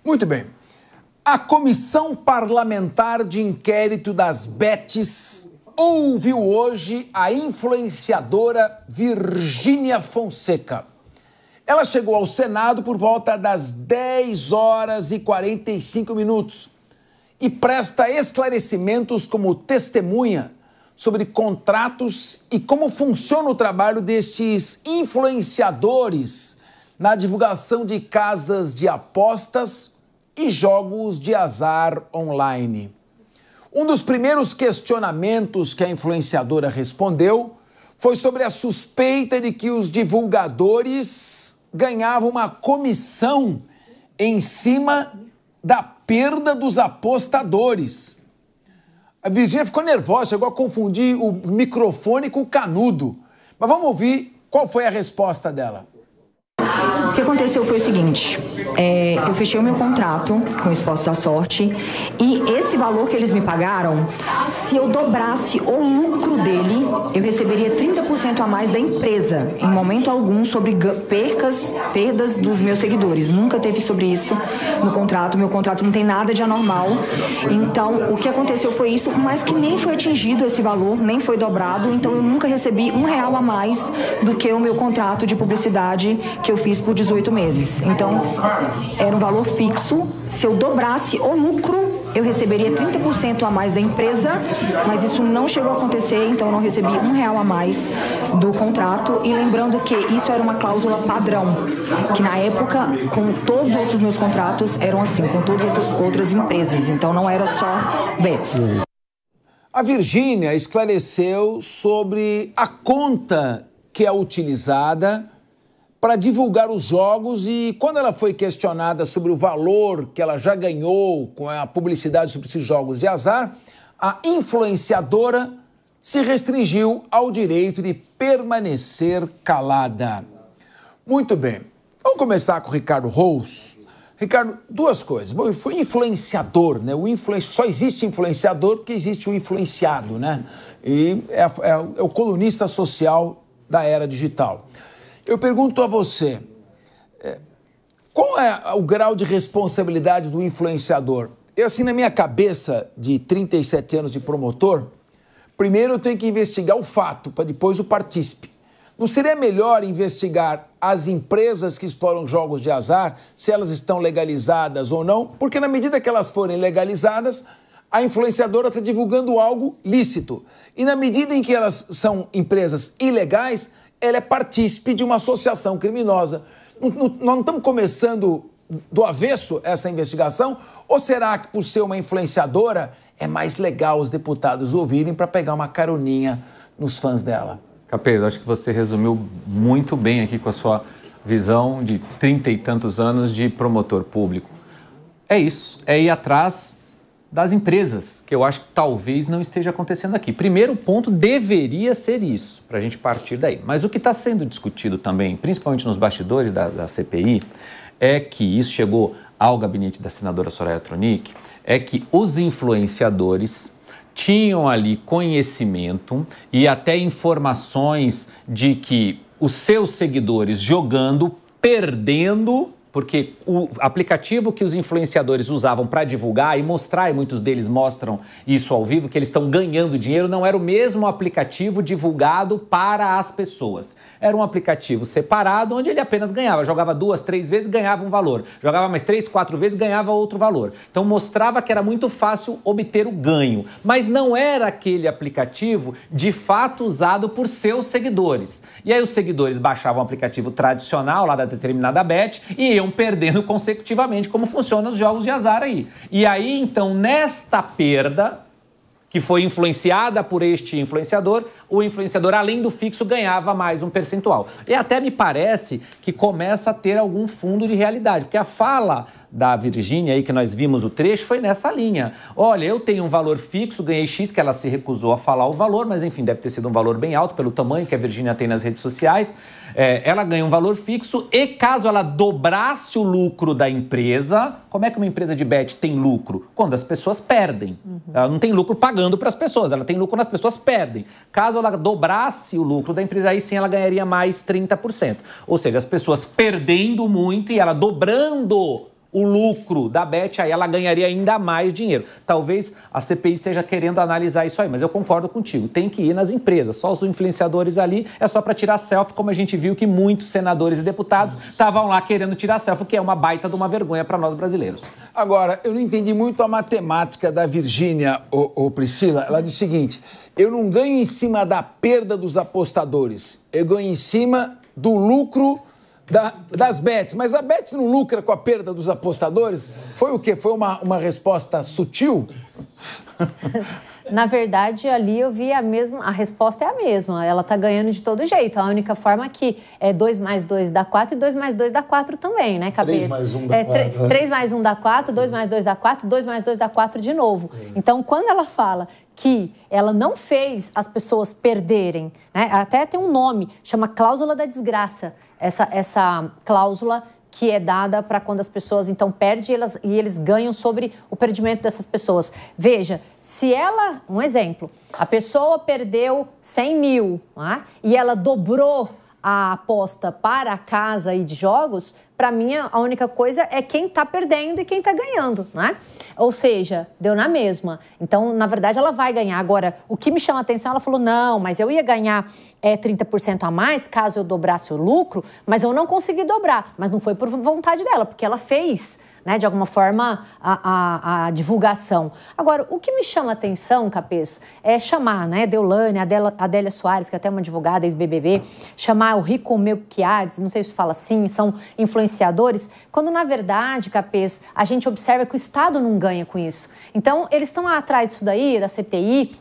Muito bem. A Comissão Parlamentar de Inquérito das Bets ouviu hoje a influenciadora Virgínia Fonseca. Ela chegou ao Senado por volta das 10 horas e 45 minutos e presta esclarecimentos como testemunha sobre contratos e como funciona o trabalho destes influenciadores na divulgação de casas de apostas e jogos de azar online. Um dos primeiros questionamentos que a influenciadora respondeu foi sobre a suspeita de que os divulgadores ganhavam uma comissão em cima da perda dos apostadores. A Virgínia ficou nervosa, chegou a confundir o microfone com o canudo. Mas vamos ouvir qual foi a resposta dela. O que aconteceu foi o seguinte, eu fechei o meu contrato com o Esporte da Sorte e esse valor que eles me pagaram, se eu dobrasse o lucro dele, eu receberia 30% a mais da empresa, em momento algum sobre perdas dos meus seguidores. Nunca teve sobre isso no contrato, meu contrato não tem nada de anormal. Então, o que aconteceu foi isso, mas que nem foi atingido esse valor, nem foi dobrado, então eu nunca recebi R$1 a mais do que o meu contrato de publicidade que eu fiz por 18 meses. Então, era um valor fixo. Se eu dobrasse o lucro, eu receberia 30% a mais da empresa, mas isso não chegou a acontecer, então eu não recebi R$1 a mais do contrato. E lembrando que isso era uma cláusula padrão, que na época, com todos os outros meus contratos, eram assim, com todas as outras empresas. Então, não era só Bets. A Virgínia esclareceu sobre a conta que é utilizada para divulgar os jogos e quando ela foi questionada sobre o valor que ela já ganhou com a publicidade sobre esses jogos de azar, a influenciadora se restringiu ao direito de permanecer calada. Muito bem, vamos começar com o Ricardo Rous. Ricardo, duas coisas. Bom, foi influenciador, né? Só existe influenciador porque existe o influenciado, né? E é o colunista social da era digital. Eu pergunto a você, qual é o grau de responsabilidade do influenciador? Eu, assim, na minha cabeça de 37 anos de promotor, primeiro eu tenho que investigar o fato, para depois o partícipe. Não seria melhor investigar as empresas que exploram jogos de azar, se elas estão legalizadas ou não? Porque na medida que elas forem legalizadas, a influenciadora está divulgando algo lícito. E na medida em que elas são empresas ilegais, ela é partícipe de uma associação criminosa. Nós não estamos começando do avesso essa investigação? Ou será que, por ser uma influenciadora, é mais legal os deputados ouvirem para pegar uma caroninha nos fãs dela? Capês, acho que você resumiu muito bem aqui com a sua visão de 30 e tantos anos de promotor público. É isso, é ir atrás das empresas, que eu acho que talvez não esteja acontecendo aqui. Primeiro ponto deveria ser isso, para a gente partir daí. Mas o que está sendo discutido também, principalmente nos bastidores da CPI, é que isso chegou ao gabinete da senadora Soraya Tronic, é que os influenciadores tinham ali conhecimento e até informações de que os seus seguidores jogando, perdendo, porque o aplicativo que os influenciadores usavam para divulgar e mostrar, e muitos deles mostram isso ao vivo, que eles estão ganhando dinheiro, não era o mesmo aplicativo divulgado para as pessoas. Era um aplicativo separado, onde ele apenas ganhava. Jogava 2, 3 vezes, ganhava um valor. Jogava mais 3, 4 vezes, ganhava outro valor. Então mostrava que era muito fácil obter o ganho. Mas não era aquele aplicativo de fato usado por seus seguidores. E aí os seguidores baixavam o aplicativo tradicional lá da determinada bet e iam perdendo consecutivamente, como funcionam os jogos de azar aí. E aí, então, nesta perda, que foi influenciada por este influenciador, o influenciador, além do fixo, ganhava mais um percentual. E até me parece que começa a ter algum fundo de realidade, porque a fala da Virgínia, aí que nós vimos o trecho, foi nessa linha. Olha, eu tenho um valor fixo, ganhei X, que ela se recusou a falar o valor, mas enfim, deve ter sido um valor bem alto pelo tamanho que a Virgínia tem nas redes sociais. Ela ganha um valor fixo e caso ela dobrasse o lucro da empresa, como é que uma empresa de bet tem lucro? Quando as pessoas perdem. Ela não tem lucro pagando para as pessoas, ela tem lucro quando as pessoas perdem. Caso ela dobrasse o lucro da empresa, aí sim ela ganharia mais 30%. Ou seja, as pessoas perdendo muito e ela dobrando o lucro da Bet, aí ela ganharia ainda mais dinheiro. Talvez a CPI esteja querendo analisar isso aí, mas eu concordo contigo, tem que ir nas empresas. Só os influenciadores ali é só para tirar selfie, como a gente viu que muitos senadores e deputados estavam lá querendo tirar selfie, que é uma baita de uma vergonha para nós brasileiros. Agora, eu não entendi muito a matemática da Virgínia, Priscila. Ela diz o seguinte: eu não ganho em cima da perda dos apostadores, eu ganho em cima do lucro das bets. Mas a bet não lucra com a perda dos apostadores? Foi o quê? Foi uma resposta sutil? Na verdade, ali eu vi a resposta é a mesma. Ela tá ganhando de todo jeito. A única forma é que 2 mais 2 dá 4 e 2 mais 2 dá 4 também, né, cabeça? 3 mais 1 dá 4. 3 mais 1 dá 4, 2 mais 2 dá 4, 2 mais 2 dá 4 de novo. Então, quando ela fala que ela não fez as pessoas perderem, né? Até tem um nome, chama cláusula da desgraça. Essa cláusula que é dada para quando as pessoas, então, perdem e eles ganham sobre o perdimento dessas pessoas. Veja, se ela, um exemplo, a pessoa perdeu 100 mil, né, e ela dobrou a aposta para a casa aí de jogos, para mim a única coisa é quem está perdendo e quem está ganhando, né? Ou seja, deu na mesma. Então, na verdade, ela vai ganhar. Agora, o que me chama a atenção, ela falou, não, mas eu ia ganhar 30% a mais caso eu dobrasse o lucro, mas eu não consegui dobrar. Mas não foi por vontade dela, porque ela fez, né, de alguma forma, a divulgação. Agora, o que me chama a atenção, Capês, é chamar, né, Deolane, Adélia Soares, que é até uma advogada, ex-BBB, chamar o Rico Melquiades, não sei se fala assim, são influenciadores, quando, na verdade, Capês, a gente observa que o Estado não ganha com isso. Então, eles estão atrás disso daí, da CPI,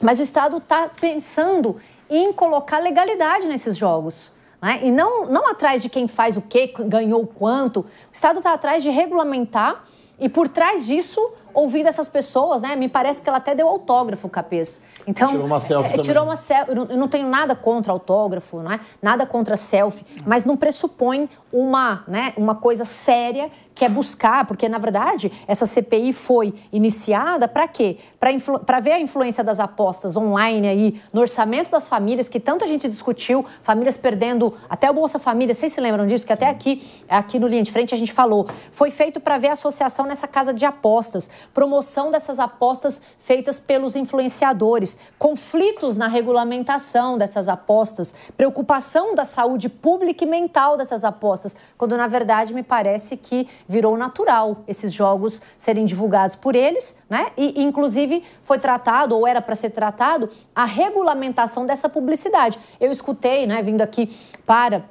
mas o Estado está pensando em colocar legalidade nesses jogos, né? E não atrás de quem faz o quê, ganhou quanto. O Estado está atrás de regulamentar e, por trás disso, ouvindo essas pessoas, né? Me parece que ela até deu autógrafo, Capês. Então, tirou uma selfie também. Tirou uma selfie. Eu não tenho nada contra autógrafo, né? Nada contra selfie, mas não pressupõe uma coisa séria que é buscar, porque, na verdade, essa CPI foi iniciada para quê? Para ver a influência das apostas online aí no orçamento das famílias, que tanto a gente discutiu, famílias perdendo até o Bolsa Família, vocês se lembram disso? Que até aqui no Linha de Frente a gente falou. Foi feito para ver a associação nessa casa de apostas, promoção dessas apostas feitas pelos influenciadores, conflitos na regulamentação dessas apostas, preocupação da saúde pública e mental dessas apostas, quando, na verdade, me parece que virou natural esses jogos serem divulgados por eles, né? E, inclusive, foi tratado, ou era para ser tratado, a regulamentação dessa publicidade. Eu escutei, né, vindo aqui para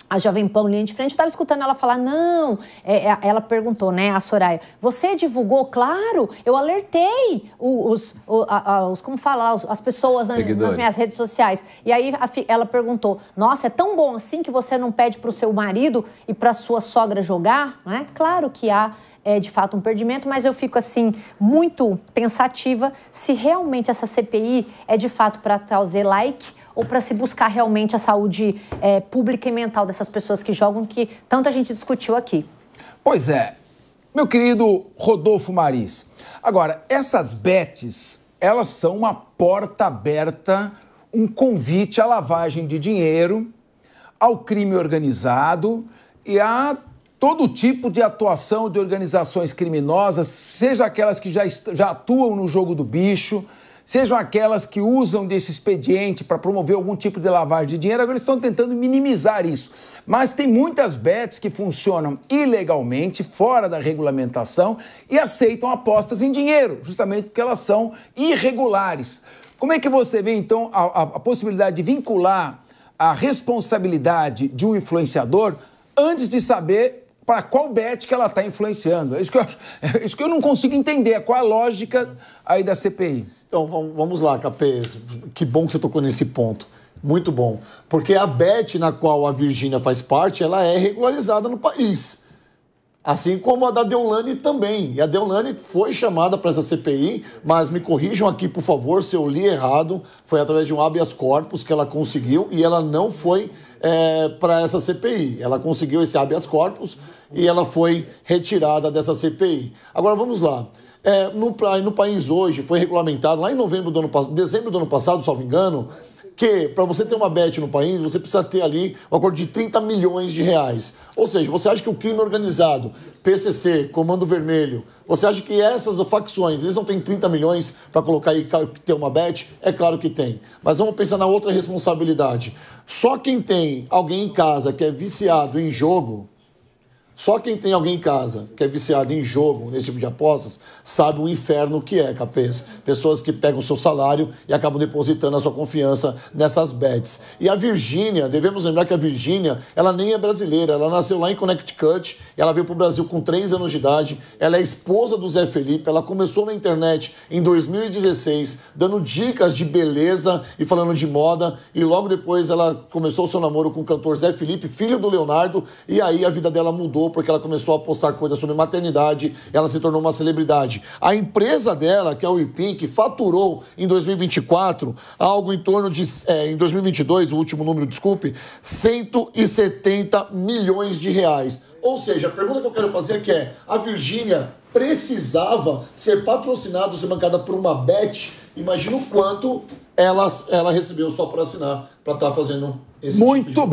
a Jovem Pan Linha de Frente, eu estava escutando ela falar, não, ela perguntou, né, a Soraya, você divulgou? Claro, eu alertei como fala, as pessoas nas minhas redes sociais. E aí ela perguntou, nossa, é tão bom assim que você não pede para o seu marido e para a sua sogra jogar? Né? Claro que há, de fato, um perdimento, mas eu fico, assim, muito pensativa se realmente essa CPI é, de fato, para trazer like ou para se buscar realmente a saúde pública e mental dessas pessoas que jogam, que tanto a gente discutiu aqui. Pois é. Meu querido Rodolfo Maris, agora, essas bets, elas são uma porta aberta, um convite à lavagem de dinheiro, ao crime organizado e a todo tipo de atuação de organizações criminosas, seja aquelas que já atuam no jogo do bicho, sejam aquelas que usam desse expediente para promover algum tipo de lavagem de dinheiro. Agora eles estão tentando minimizar isso. Mas tem muitas bets que funcionam ilegalmente, fora da regulamentação, e aceitam apostas em dinheiro, justamente porque elas são irregulares. Como é que você vê, então, a possibilidade de vincular a responsabilidade de um influenciador antes de saber para qual bet que ela está influenciando? É isso que eu não consigo entender. Qual a lógica aí da CPI? Então, vamos lá, Capês. Que bom que você tocou nesse ponto. Muito bom. Porque a bet na qual a Virgínia faz parte, ela é regularizada no país. Assim como a da Deolane também. E a Deolane foi chamada para essa CPI, mas me corrijam aqui, por favor, se eu li errado. Foi através de um habeas corpus que ela conseguiu e ela não foi para essa CPI. Ela conseguiu esse habeas corpus e ela foi retirada dessa CPI. Agora, vamos lá. No país hoje foi regulamentado, lá em dezembro do ano passado, salvo engano, que para você ter uma bet no país, você precisa ter ali um acordo de 30 milhões de reais. Ou seja, você acha que o crime organizado, PCC, Comando Vermelho, você acha que essas facções, eles não têm 30 milhões para colocar aí ter uma bet? É claro que tem. Mas vamos pensar na outra responsabilidade. Só quem tem alguém em casa que é viciado em jogo, só quem tem alguém em casa que é viciado em jogo, nesse tipo de apostas, sabe o inferno que é, Capês. Pessoas que pegam o seu salário e acabam depositando a sua confiança nessas bets. E a Virgínia, devemos lembrar que a Virgínia, ela nem é brasileira, ela nasceu lá em Connecticut, ela veio para o Brasil com 3 anos de idade, ela é esposa do Zé Felipe, ela começou na internet em 2016, dando dicas de beleza e falando de moda, e logo depois ela começou o seu namoro com o cantor Zé Felipe, filho do Leonardo, e aí a vida dela mudou, porque ela começou a postar coisas sobre maternidade, ela se tornou uma celebridade. A empresa dela, que é o Ipink, faturou em 2024 algo em torno de, em 2022, o último número, desculpe, 170 milhões de reais. Ou seja, a pergunta que eu quero fazer aqui é, a Virgínia precisava ser patrocinada, ser bancada por uma bet? Imagina o quanto ela recebeu só por assinar, para estar fazendo esse Muito bem.